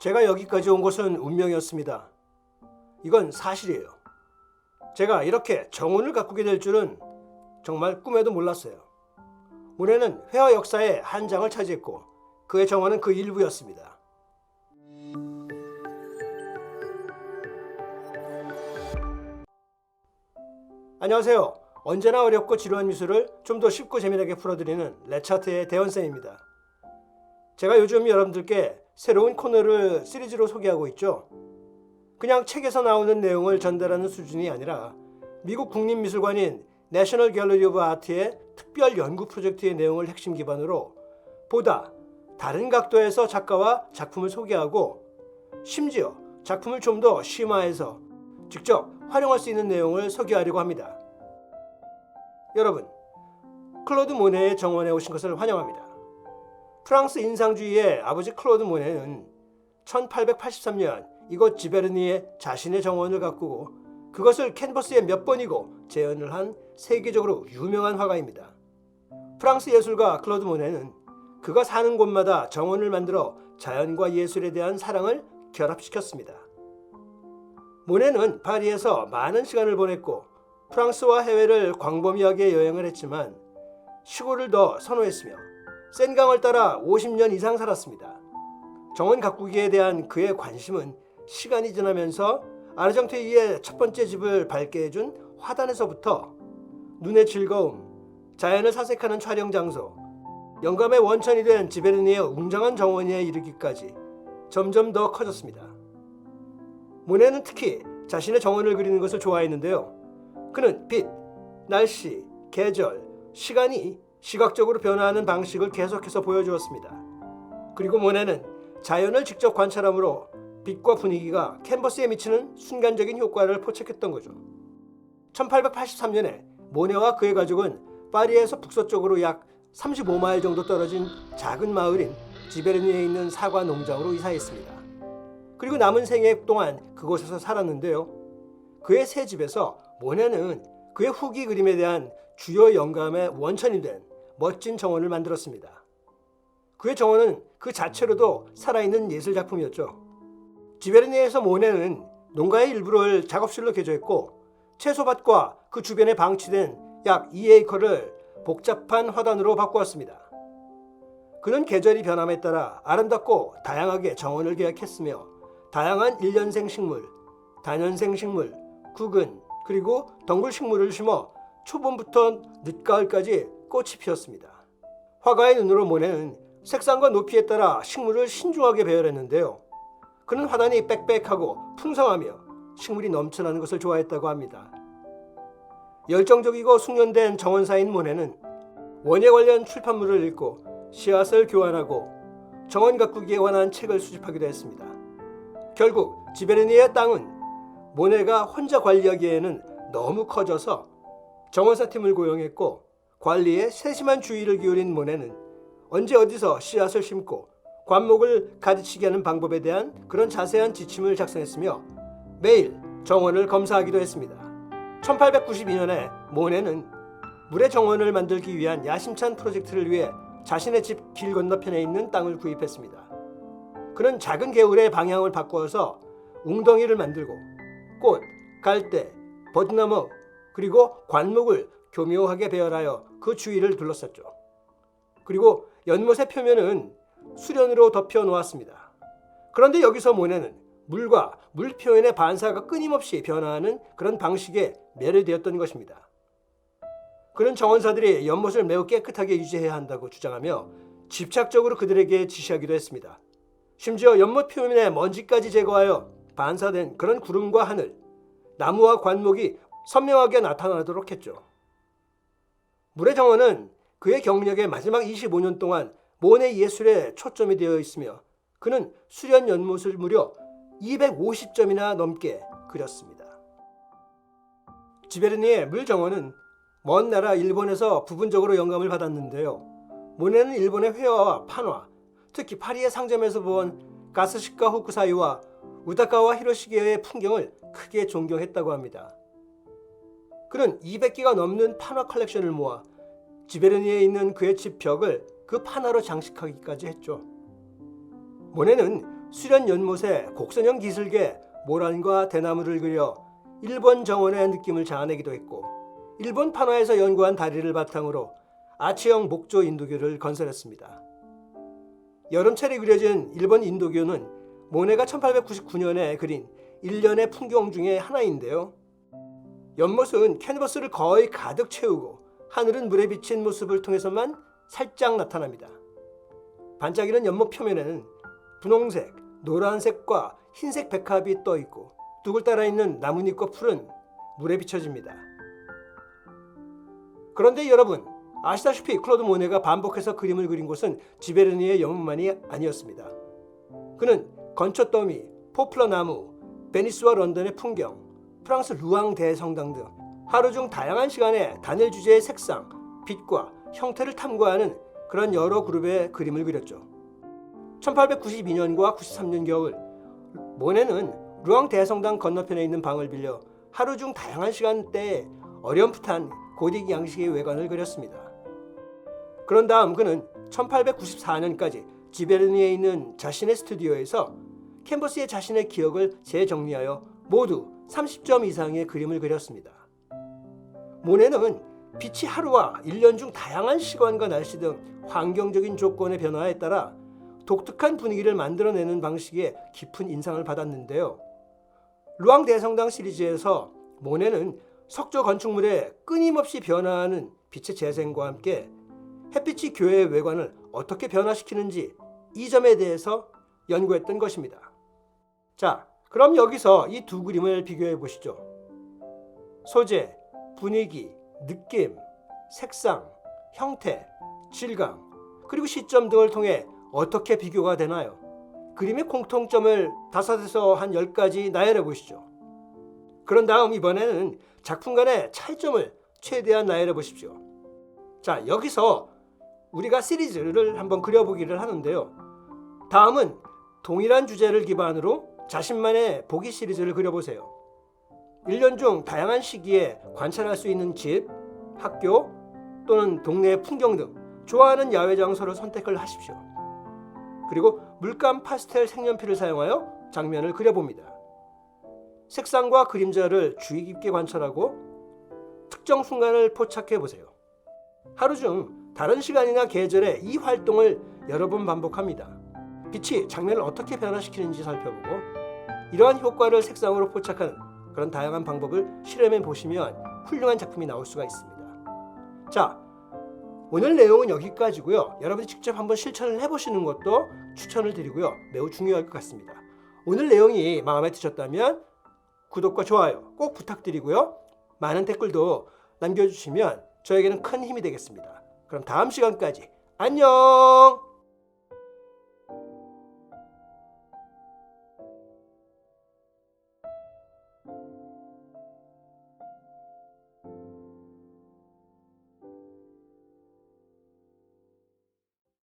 제가 여기까지 온 것은 운명이었습니다. 이건 사실이에요. 제가 이렇게 정원을 가꾸게 될 줄은 정말 꿈에도 몰랐어요. 모네는 회화 역사의 한 장을 차지했고 그의 정원은 그 일부였습니다. 안녕하세요. 언제나 어렵고 지루한 미술을 좀 더 쉽고 재미나게 풀어드리는 레차트의 대원쌤입니다. 제가 요즘 여러분들께 새로운 코너를 시리즈로 소개하고 있죠. 그냥 책에서 나오는 내용을 전달하는 수준이 아니라 미국 국립미술관인 내셔널 갤러리 오브 아트의 특별 연구 프로젝트의 내용을 핵심 기반으로 보다 다른 각도에서 작가와 작품을 소개하고 심지어 작품을 좀 더 심화해서 직접 활용할 수 있는 내용을 소개하려고 합니다. 여러분, 클로드 모네의 정원에 오신 것을 환영합니다. 프랑스 인상주의의 아버지 클로드 모네는 1883년 이곳 지베르니에 자신의 정원을 가꾸고 그것을 캔버스에 몇 번이고 재현을 한 세계적으로 유명한 화가입니다. 프랑스 예술가 클로드 모네는 그가 사는 곳마다 정원을 만들어 자연과 예술에 대한 사랑을 결합시켰습니다. 모네는 파리에서 많은 시간을 보냈고 프랑스와 해외를 광범위하게 여행을 했지만 시골을 더 선호했으며 센강을 따라 50년 이상 살았습니다. 정원 가꾸기에 대한 그의 관심은 시간이 지나면서 아르정트위의 첫 번째 집을 밝게 해준 화단에서부터 눈의 즐거움, 자연을 사색하는 촬영 장소, 영감의 원천이 된 지베르니의 웅장한 정원에 이르기까지 점점 더 커졌습니다. 모네는 특히 자신의 정원을 그리는 것을 좋아했는데요. 그는 빛, 날씨, 계절, 시간이 시각적으로 변화하는 방식을 계속해서 보여주었습니다. 그리고 모네는 자연을 직접 관찰함으로 빛과 분위기가 캔버스에 미치는 순간적인 효과를 포착했던 거죠. 1883년에 모네와 그의 가족은 파리에서 북서쪽으로 약 35마일 정도 떨어진 작은 마을인 지베르니에 있는 사과 농장으로 이사했습니다. 그리고 남은 생애 동안 그곳에서 살았는데요. 그의 새 집에서 모네는 그의 후기 그림에 대한 주요 영감의 원천이 된 멋진 정원을 만들었습니다. 그의 정원은 그 자체로도 살아있는 예술작품이었죠. 지베르니에서 모네는 농가의 일부를 작업실로 개조했고 채소밭과 그 주변에 방치된 약 2에이커를 복잡한 화단으로 바꾸었습니다. 그는 계절이 변함에 따라 아름답고 다양하게 정원을 계획했으며 다양한 1년생 식물, 다년생 식물, 구근, 그리고 덩굴 식물을 심어 초봄부터 늦가을까지 꽃이 피었습니다. 화가의 눈으로 모네는 색상과 높이에 따라 식물을 신중하게 배열했는데요. 그는 화단이 빽빽하고 풍성하며 식물이 넘쳐나는 것을 좋아했다고 합니다. 열정적이고 숙련된 정원사인 모네는 원예 관련 출판물을 읽고 씨앗을 교환하고 정원 가꾸기에 관한 책을 수집하기도 했습니다. 결국 지베르니의 땅은 모네가 혼자 관리하기에는 너무 커져서 정원사팀을 고용했고 관리에 세심한 주의를 기울인 모네는 언제 어디서 씨앗을 심고 관목을 가르치게 하는 방법에 대한 그런 자세한 지침을 작성했으며 매일 정원을 검사하기도 했습니다. 1892년에 모네는 물의 정원을 만들기 위한 야심찬 프로젝트를 위해 자신의 집 길 건너편에 있는 땅을 구입했습니다. 그는 작은 개울의 방향을 바꾸어서 웅덩이를 만들고 꽃, 갈대, 버드나무 그리고 관목을 교묘하게 배열하여 그 주위를 둘러쌌죠. 그리고 연못의 표면은 수련으로 덮여 놓았습니다. 그런데 여기서 모네는 물과 물 표현의 반사가 끊임없이 변화하는 그런 방식에 매료되었던 것입니다. 그는 정원사들이 연못을 매우 깨끗하게 유지해야 한다고 주장하며 집착적으로 그들에게 지시하기도 했습니다. 심지어 연못 표면에 먼지까지 제거하여 반사된 그런 구름과 하늘, 나무와 관목이 선명하게 나타나도록 했죠. 물의 정원은 그의 경력의 마지막 25년 동안 모네 예술에 초점이 되어 있으며 그는 수련 연못을 무려 250점이나 넘게 그렸습니다. 지베르니의 물 정원은 먼 나라 일본에서 부분적으로 영감을 받았는데요. 모네는 일본의 회화와 판화, 특히 파리의 상점에서 본 가스시카 호쿠사이와 우다카와 히로시게의 풍경을 크게 존경했다고 합니다. 그는 200개가 넘는 판화 컬렉션을 모아 지베르니에 있는 그의 집 벽을 그 판화로 장식하기까지 했죠. 모네는 수련 연못에 곡선형 기슭에 모란과 대나무를 그려 일본 정원의 느낌을 자아내기도 했고, 일본 판화에서 연구한 다리를 바탕으로 아치형 목조 인도교를 건설했습니다. 여름철에 그려진 일본 인도교는 모네가 1899년에 그린 일련의 풍경 중에 하나인데요. 연못은 캔버스를 거의 가득 채우고 하늘은 물에 비친 모습을 통해서만 살짝 나타납니다. 반짝이는 연못 표면에는 분홍색, 노란색과 흰색 백합이 떠 있고 뚝을 따라 있는 나뭇잎과 풀은 물에 비춰집니다. 그런데 여러분, 아시다시피 클로드 모네가 반복해서 그림을 그린 곳은 지베르니의 연못만이 아니었습니다. 그는 건초 더미, 포플러 나무, 베니스와 런던의 풍경, 프랑스 루앙 대성당 등 하루 중 다양한 시간에 단일 주제의 색상, 빛과 형태를 탐구하는 그런 여러 그룹의 그림을 그렸죠. 1892년과 93년 겨울, 모네는 루앙 대성당 건너편에 있는 방을 빌려 하루 중 다양한 시간대에 어렴풋한 고딕 양식의 외관을 그렸습니다. 그런 다음 그는 1894년까지 지베르니에 있는 자신의 스튜디오에서 캔버스에 자신의 기억을 재정리하여 모두 30점 이상의 그림을 그렸습니다. 모네는 빛이 하루와 1년 중 다양한 시간과 날씨 등 환경적인 조건의 변화에 따라 독특한 분위기를 만들어내는 방식에 깊은 인상을 받았는데요. 루앙 대성당 시리즈에서 모네는 석조 건축물의 끊임없이 변화하는 빛의 재생과 함께 햇빛이 교회의 외관을 어떻게 변화시키는지 이 점에 대해서 연구했던 것입니다. 자, 그럼 여기서 이 두 그림을 비교해 보시죠. 소재, 분위기, 느낌, 색상, 형태, 질감, 그리고 시점 등을 통해 어떻게 비교가 되나요? 그림의 공통점을 5에서 한 10가지 나열해 보시죠. 그런 다음 이번에는 작품 간의 차이점을 최대한 나열해 보십시오. 자, 여기서 우리가 시리즈를 한번 그려보기를 하는데요. 다음은 동일한 주제를 기반으로 자신만의 보기 시리즈를 그려보세요. 1년 중 다양한 시기에 관찰할 수 있는 집, 학교 또는 동네의 풍경 등 좋아하는 야외 장소를 선택을 하십시오. 그리고 물감 파스텔 색연필을 사용하여 장면을 그려봅니다. 색상과 그림자를 주의 깊게 관찰하고 특정 순간을 포착해 보세요. 하루 중 다른 시간이나 계절에 이 활동을 여러 번 반복합니다. 빛이 장면을 어떻게 변화시키는지 살펴보고 이러한 효과를 색상으로 포착하는 그런 다양한 방법을 실험해 보시면 훌륭한 작품이 나올 수가 있습니다. 자, 오늘 내용은 여기까지고요. 여러분이 직접 한번 실천을 해보시는 것도 추천을 드리고요. 매우 중요할 것 같습니다. 오늘 내용이 마음에 드셨다면 구독과 좋아요 꼭 부탁드리고요. 많은 댓글도 남겨주시면 저에게는 큰 힘이 되겠습니다. 그럼 다음 시간까지 안녕!